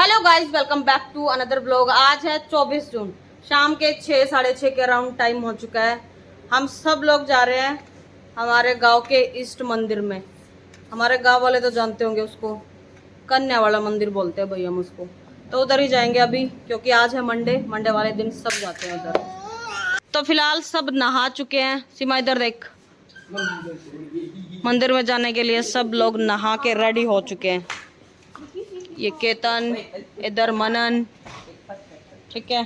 Hello guys, welcome back to another blog. आज है 24 जून, शाम के 6 साढ़े 6 के अराउंड टाइम हो चुका है। हम सब लोग जा रहे हैं हमारे गांव के इष्ट मंदिर में। हमारे गांव वाले तो जानते होंगे उसको, कन्या वाला मंदिर बोलते हैं भाई हम उसको। तो उधर ही जाएंगे अभी, क्योंकि आज है मंडे वाले दिन सब जाते हैं उधर। तो फिलहाल सब नहा चुके हैं। सीमा इधर देख, मंदिर में जाने के लिए सब लोग नहा के रेडी हो चुके हैं। ये केतन, इधर मनन, ठीक है,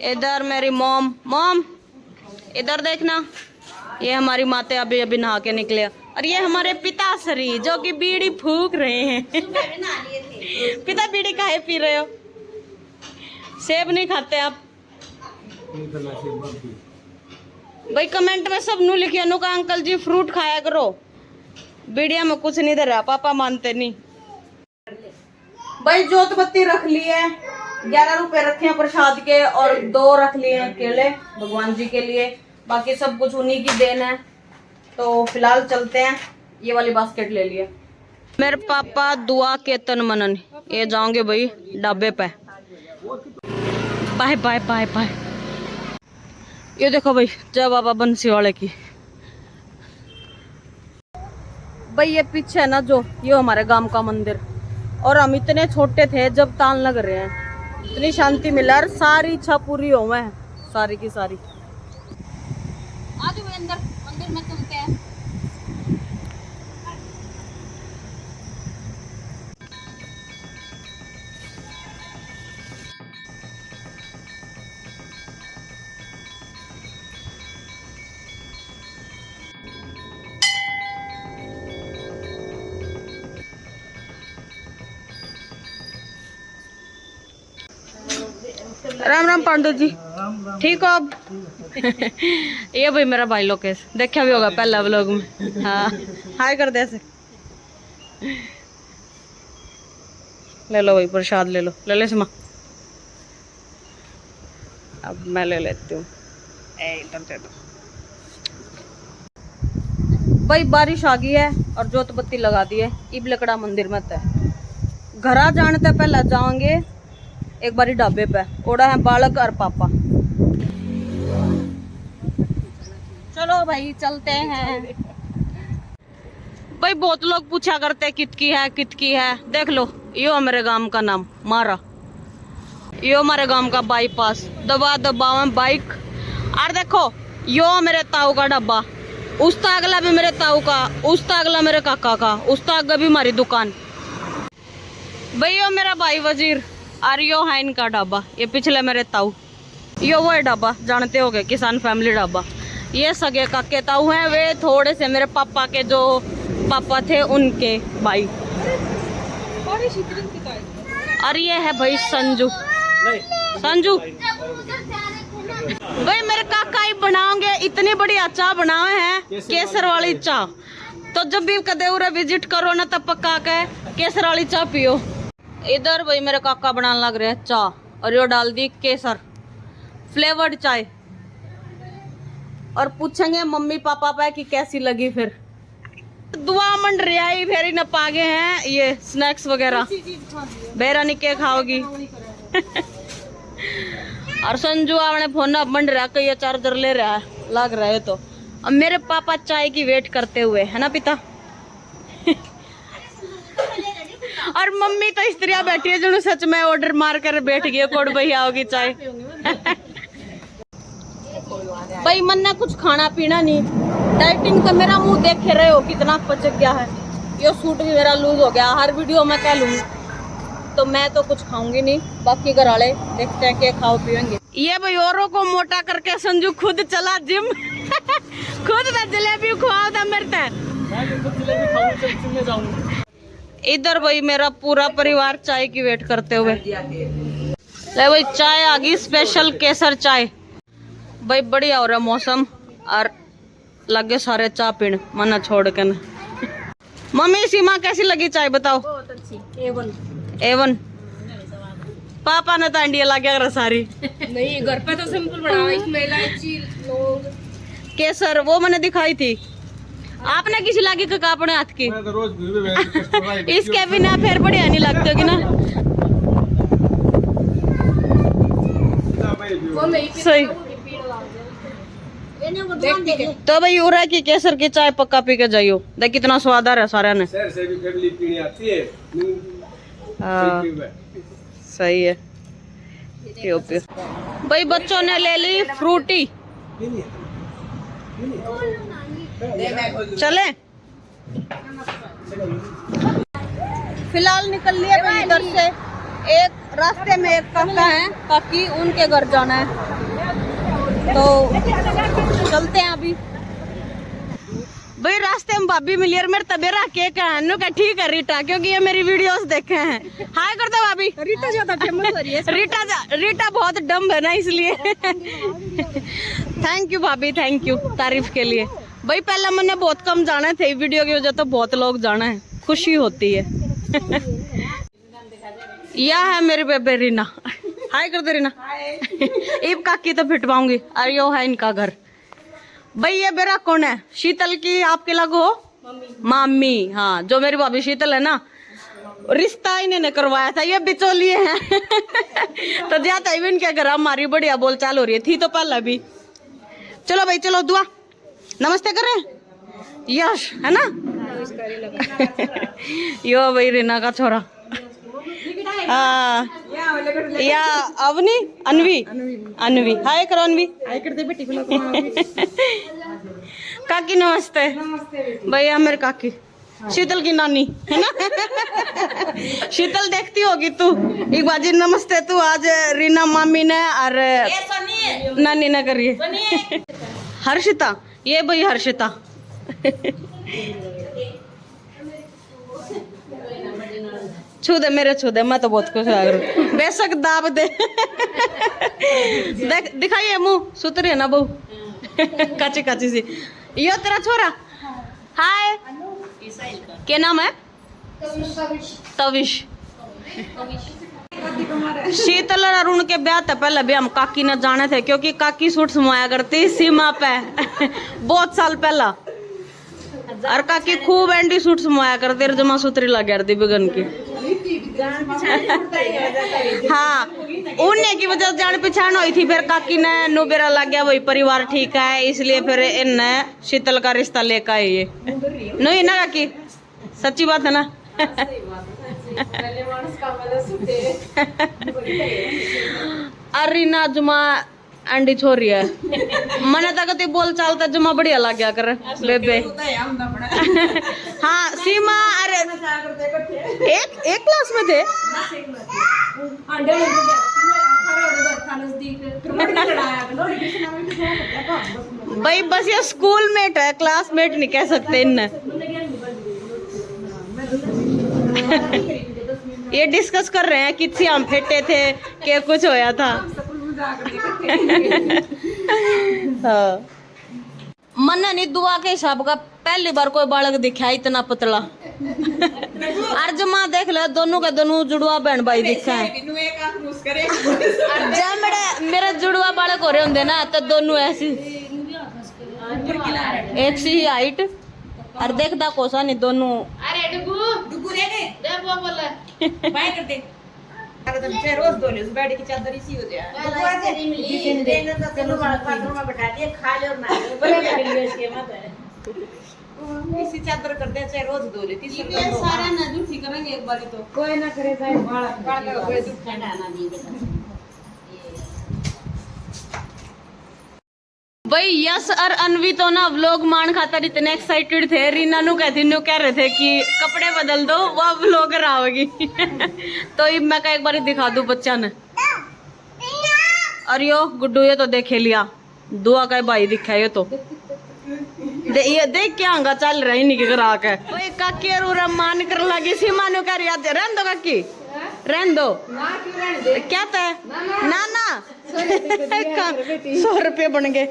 इधर मेरी मॉम इधर देखना, ये हमारी माते अभी अभी नहा के निकले। और ये हमारे पिताश्री जो कि बीड़ी फूक रहे हैं। पिता बीड़ी काहे पी रहे हो? सेब नहीं खाते आप? भाई कमेंट में सब नू लिखिए नु का अंकल जी फ्रूट खाया करो, बीड़िया में कुछ नहीं दे रहा, पापा मानते नहीं। भाई जोत बत्ती रख ली है, 11 रुपए रखे हैं प्रसाद के, और 2 रख लिए हैं केले भगवान जी के लिए। बाकी सब कुछ उन्हीं की देन है। तो फिलहाल चलते हैं, ये वाली बास्केट ले लिए। मेरे पापा दुआ केतन मनन ये जाओगे भाई ढाबे पे। Bye bye bye bye. ये देखो भाई जय बाबा बंसी वाले की। भाई ये पीछे है ना जो, ये हमारे गांव का मंदिर। और हम इतने छोटे थे जब तान लग रहे हैं, इतनी शांति मिला और सारी इच्छा पूरी हो गए, सारी की सारी। आज अंदर मंदिर में चलते हैं। राम राम पांडु जी, ठीक हो अब? ये भाई मेरा भाई लोकेश, देखा भी होगा पहला व्लॉग में। हाँ हाय कर दे ऐसे। ले लो भाई प्रसाद, ले लो, ले ले सिमा। अब मैं ले लेती हूँ। इधर दे दो भाई। बारिश आ गई है और जोत बत्ती लगा दी है। इब लकड़ा मंदिर में तय घरा जाने से पहले जाओगे एक बारी ढाबे पे। ओड़ा है बालक और पापा। चलो भाई चलते हैं। भाई बहुत लोग पूछा करते कितकी है। देख लो यो मेरे गांव का नाम मारा, यो हमारे गांव का बाईपास। दबा बाइक। और देखो यो मेरे ताऊ का डब्बा, उस अगला भी मेरे ताऊ का, उस अगला मेरे काका का, उस आगे भी हमारी दुकान। भाई यो मेरा भाई वजीर और यो है इनका ढाबा। ये पिछले मेरे ताऊ, यो वो है ढाबा, जानते होगे किसान फैमिली ढाबा। ये सगे काके ताऊ हैं, वे थोड़े से मेरे पापा के जो पापा थे उनके भाई। और ये है भाई संजू भाई मेरे काका ही बनाओगे। इतनी बढ़िया चाय बनाए हैं, केसर वाली चाय। तो जब भी कदे उरे विजिट करो ना तब पक्का के केसर वाली चाय पियो। इधर भाई मेरे काका बनाने लग रहे हैं चाय, और यो डाल दी केसर फ्लेवर्ड चाय। और पूछेंगे मम्मी पापा पे कि कैसी लगी। फिर दुआ मंड रियाई फेरी न पागे हैं ये स्नैक्स वगैरह। बेरा निके खाओगी। और संजू आपने फोन मंड रहा कि ये चार्जर ले रहा है, लग रहा है। तो अब मेरे पापा चाय की वेट करते हुए है ना पिता। और मम्मी तो इस तरह बैठी है जो सच में ऑर्डर मार कर बैठ गई कोड भाई आओगी चाय। भाई मन ने कुछ खाना पीना नहीं। डाइटिंग तो मेरा मुंह देखे रहे हो कितना पचक गया है। ये सूट भी मेरा लूज हो गया, हर वीडियो में कह लूंगी। तो मैं तो कुछ खाऊंगी नहीं, बाकी घर वाले देखते हैं क्या खाओ पियेंगे। ये भाई औरों को मोटा करके संजू खुद चला जिम। खुद मैं जलेबी खुआ था मेरे। इधर भाई मेरा पूरा परिवार चाय की वेट करते हुए। ले भाई चाय आ गई, स्पेशल केसर चाय। भाई बढ़िया हो रहा मौसम, और लगे सारे चाय पीने मना छोड़ के न। मम्मी सीमा कैसी लगी चाय बताओ? बहुत अच्छी, A1। पापा ने तो अंडिया ला गया सारी। नहीं घर पे तो सिंपल बनाओ, इसमें इलायची लौंग केसर वो मैंने दिखाई थी। आपने किसी लागी का अपने हाथ की? इसके बिना फिर बढ़िया नहीं लगते होगी ना। सही। तो भाई उरा की केसर की चाय पक्का पी के जाइयो, देख कितना स्वाद आ रहा है सारा ने। शहर से भी फैमिली पीने आती है। हाँ सही है। पियो पियो। भाई बच्चों ने ले ली फ्रूटी, चले फिलहाल निकल लिए भाई इधर से। एक रास्ते में एक काका है, काकी, उनके घर जाना है, तो चलते हैं अभी। भाई रास्ते में भाभी मिली और मेरे तबेरा के कहने का ठीक है रीटा, क्योंकि ये मेरी वीडियोस देखे हैं। हाय कर दो भाभी। रीटा ज्यादा फेमस हो रही है। रीटा बहुत डम्ब है ना, इसलिए थैंक यू भाभी, थैंक यू तारीफ के लिए। भाई पहले मैंने बहुत कम जाने थे, वीडियो की वजह तो बहुत लोग जाना है, खुशी होती है। यह है मेरी बेबे रीना। हाय कर दो रीना। ईब काकी तो फिटवाऊंगी। और यो है इनका घर। भाई ये मेरा कौन है? शीतल की आपके लगो मामी। हाँ, जो मेरी भाभी शीतल है ना, रिश्ता इन्होंने करवाया था, ये बिचौलिए हैं। तो जाता है इनके घर हमारी बढ़िया बोल चाल हो रही थी तो पहले भी। चलो भाई चलो, दुआ नमस्ते कर रहे हैं। यश है ना। यो भाई रीना का छोरा। हाँ या अवनी अनवी अनवी। हाय करो अनवी। हाय कर दे बेटी। काकी नमस्ते। भैया मेरे काकी शीतल की नानी है ना। शीतल देखती होगी तू। एक बाजी नमस्ते तू आज रीना मामी ने और नानी ने करिए। हर्षिता, ये भाई हर्षिता। छू दे मेरे, छू दे, मैं तो बहुत खुश हूँ। बेशक दाब दे। देख दिखाइए मुंह, सुतरी है ना बहू। काची काची सी। यो तेरा छोरा। हाय, क्या नाम है? तविश। शीतल और अरुण के ब्याह था पहले भी हम काकी ने जाने थे, क्योंकि काकी सूट समाया करती सीमा पे बहुत साल पहला। और काकी खूब एंडी सूट समाया करते, जमा सूत्री लग गया बिगन की। हाँ, उन्हें की वजह से जान पहचान हुई थी, फिर काकी ने नुबेरा लग गया, वही परिवार ठीक है, इसलिए फिर इनने शीतल का रिश्ता लेकर आए। ये नहीं ना काकी, सच्ची बात है ना। अरे ना जुमा अंडी छोरी है। मने तक बोल चालता जुमा बढ़िया लग गया कर बेबे। हाँ सीमा, अरे एक क्लास में थे। भाई बस ये स्कूल मेट है, क्लासमेट नहीं कह सकते इन्हें। ये डिस्कस कर रहे हैं किसी हम फेटे थे क्या कुछ होया था। हाँ। मन नहीं दुआ के हिसाब का पहली बार कोई बालक दिखा इतना पतला। और जमा देख ले, दोनों का दोनों जुड़वा बहन भाई दिखा है। जब मेरे जुड़वा बालक हो रहे होंगे ना, तो दोनों ऐसी एक सी हाइट और देखता कोसा नहीं दोनों। अरे डुगू दे बोल बाय कर दे। रोज धोले उस बेड की चादर इसी हो जाए। इसी चादर कर दे, चाहे रोज धो ले। सारा ना जूठी करेंगे एक बार तो कोई ना करे, चाहे बाल का कोई दुख ठंडा ना दी बेटा। भाई यस और अनवी तो ना व्लॉग मान खातर इतने एक्साइटेड थे। रीना नु कहती नु कह रहे थे कि कपड़े बदल दो, वो व्लॉगर आओगी। तो अब मैं एक बार दिखा दूं बच्चा ने। और यो गुड्डू ये तो देखे लिया, दुआ का भाई दिखा ये तो। ये देख क्या आंगा चल रहा है नहीं करा के। ओए काकी और मान कर लगी सीमा नु कह रही है रहन दो काकी, रहन दो। क्या था ना ना 100 रुपये बन गए।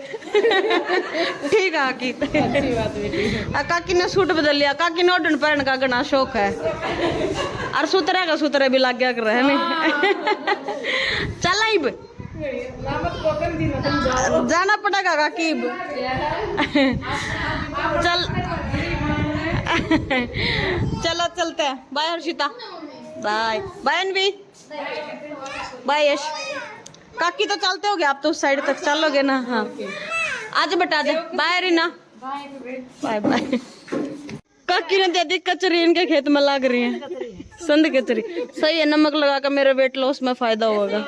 ठीक है काकी, काकी ने सूट बदल लिया। काकी ने ओढ़न पहन का घना शौक है, और सुतरे भी लग गया कर रहे हैं। चल अब जाना पड़ेगा काकी। चल चलो चलते हैं। बाय हर्षिता, बाय बाय अनवी, बाय यश। काकी तो चलते होगे आप तो उस साइड तक चलोगे ना। हाँ आज बता दे। बाय रीना। Bye bye. काकी ने दे दी कचरी, इनके खेत में लग रही है संद कचरी। सही है, नमक लगा कर मेरे वेट लॉस में फायदा होगा।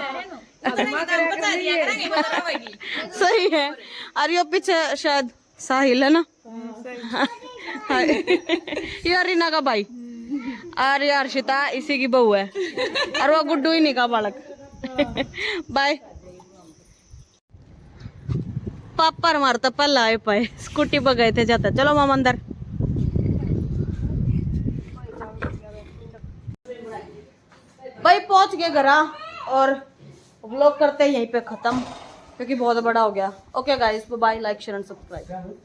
सही है। और ये पीछे शायद साहिल है ना। ये रीना का भाई और ये अर्शिता इसी की बहू है और वो गुड्डू ही नहीं का बालक। बाय। पापा हमारे तो पहले आए पाए, स्कूटी पर गए थे जाते। चलो मामा अंदर। भाई पहुंच गए घर और व्लॉग करते हैं यहीं पे खत्म क्योंकि बहुत बड़ा हो गया। Okay guys, bye, like share and subscribe.